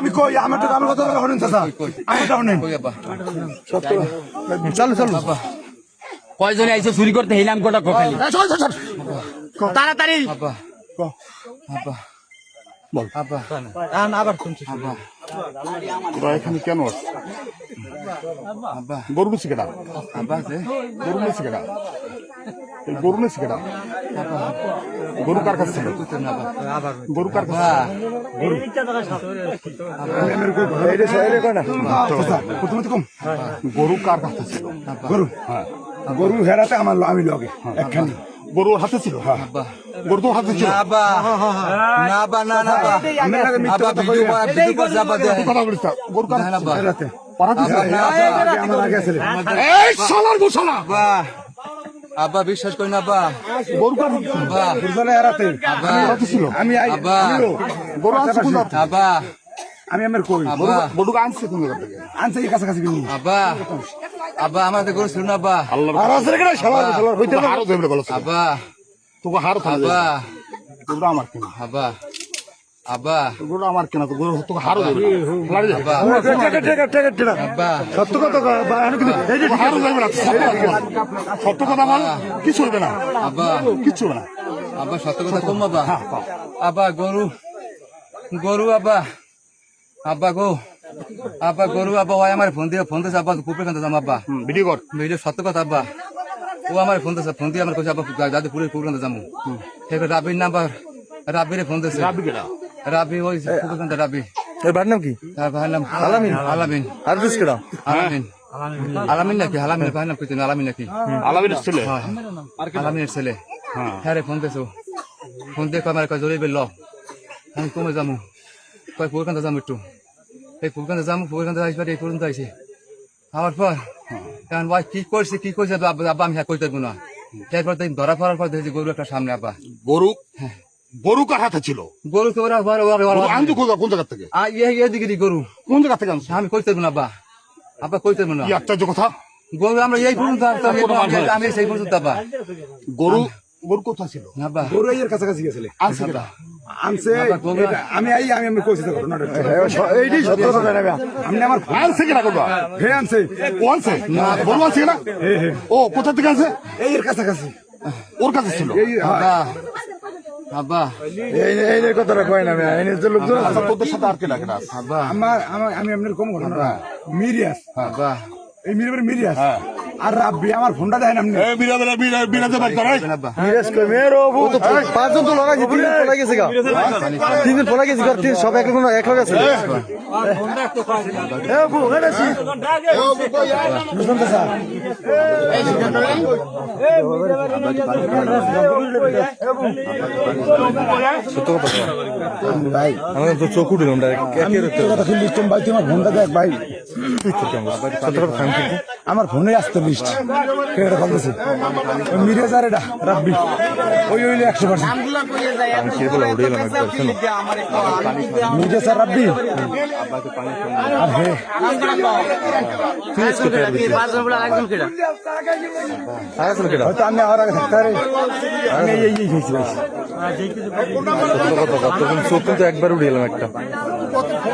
আমি কই আমার কথা শুনেন চাচা আমার কথা শুনেন চলো চলো কয়জনে আইসো চুরি করতে হেলাম গোটা খালি তাড়াতাড়ি আব্বা বল আব্বা আবার শুনছি আব্বা তোরা এখানে কেন আসছিস আব্বা গরু বেশি কেটা আব্বা গরু বেশি কেটা গরু বেশি কেটা গরু কার কাছে ছিল গরু কার কাছে গরু কার কাছে ছিল গরু হ্যাঁ গরু হেরাতে আমার আমি লগে একখানি গরুর হাতে ছিল গরু তো হাতে ছিল গরু কার হেরাতে আব্বা বিশ্বাস করি না আব্বা গরু কার হেরাতে ছিল আমি গরু আব্বা আমি আমার কই গরু আনছে কোন জায়গা থেকে আনছে এই কাছাকাছি কিনি আব্বা আব্বা আমাদের গরু ছিল না আব্বা আর আছে কেন শালা শালা হইতে হারো দেবে বলো আব্বা তোকে হারো থাকবে আব্বা গরু আমার কেন আব্বা আব্বা গরু আমার কেন তো গরু তোকে হারো দেবে লাড়ি যা আব্বা সত্য কথা আমি কিন্তু এই যে হারো যাবে না সত্য কথা বল কিছু হবে না আব্বা কিছু হবে না আব্বা সত্য কথা কম আব্বা আব্বা গরু গরু আব্বা আব্বা গরু আব্বা ওই আমার ফোন দিয়ে আব্বা পুকুরে কান্দে যাম আব্বা ভিডিও কর ভিডিও সত্য কথা আব্বা ও আমার ফোন দিয়ে আমার কইছে আব্বা দাদি পুকুরে কান্দে যামু এবার রাবির নাম্বার রাবিরে ফোন দিয়েছে রাবি ওই পুকুরে কান্দে রাবি এর বাড়ির নাম কি? তার ভাইয়ের নাম আলামিন আর দিস কেডা? আলামিন নাকি আলামিনের ভাইয়ের নাম কইতেন আলামিন নাকি আলামিনের ছেলে আলামিনের ছেলে হ্যাঁ রে ফোন দিয়েছো ফোন দিয়ে আমার কয় জরুরি বেল আমি কমে যামু কয় পুকুর কান্দে যামু একটু এই পুকুরকান্দে যাবো পুকুরকান্দে আসবার এই পর্যন্ত আইসি আমার পর কারণ ভাই কি করছে আব্বা আমি কইতে পারবো না এরপর ধরা পড়ার পর দেখছি গরু একটা সামনে আব্বা গরু কার হাতে ছিল গরু তো ওরা আনছো কোন জায়গা থেকে এদিকে গরু কোন জায়গা থেকে আনছো আমি কইতে পারবো না আব্বা কইতে পারবো না একটা কথা গরু আমরা এই পর্যন্ত আমি সেই পর্যন্ত আব্বা গরু কোথায় ছিল আব্বা গরু এর কাছাকাছি গেছিলে আনছে কেটা আনছে আমি কইছি তো ঘটনাটা এইটাই সত্য কথা জানাবে আপনি আমার আনছে কেনা করবা হে আনছে ও আনছে গরু আনছে না ও কোথা থেকে আনছে এই এর কাছাকাছি ওর কাছে ছিল আব্বা আব্বা এই কথাটা কয় না এই যে লোকজন আচ্ছা তোদের সাথে আর কে লাগে না আব্বা আমি আপনার কম ঘটনা মিরিয়াস আব্বা এই মিরিয়াস আর রাব্বি আমার ফোনটা দেন আপনি এই বিরাজে বাদ করে মিরাজ কই মেরো ও তো পাঁচজন তো লাগাইছে তিন দিন পড়া গেছে গা তিন দিন পড়া গেছে তিন সব এক লগে আছে ফোনটা একটু কয় এ বু এরাছি এ বু কই বুঝলেন তো স্যার সত্য কথা ভাই আমি তো চোখ উঠিলাম ডাইরেক্ট কথা কি লিস্ট ভাই তোমার ফোনটা দেখ ভাই সত্য কথা ফাইন কিন্তু আমার ফোনে আসতে লিস্ট কেডা বলতেছে মিরাজ আর এটা রাব্বি ওই 100% আমি কি বলে উড়িলাম একবার শুনো মিরাজ আর রাব্বি আর হে প্লিজ করতে পারবি আরেকজন কেডা হয়তো আমি আর আগে থাকতে পারি আমি এই খেয়েছি ভাই সত্য কথা তখন চোখ কিন্তু একবার উড়িলাম একটা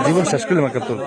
জীবন শেষ করলাম একটা তোর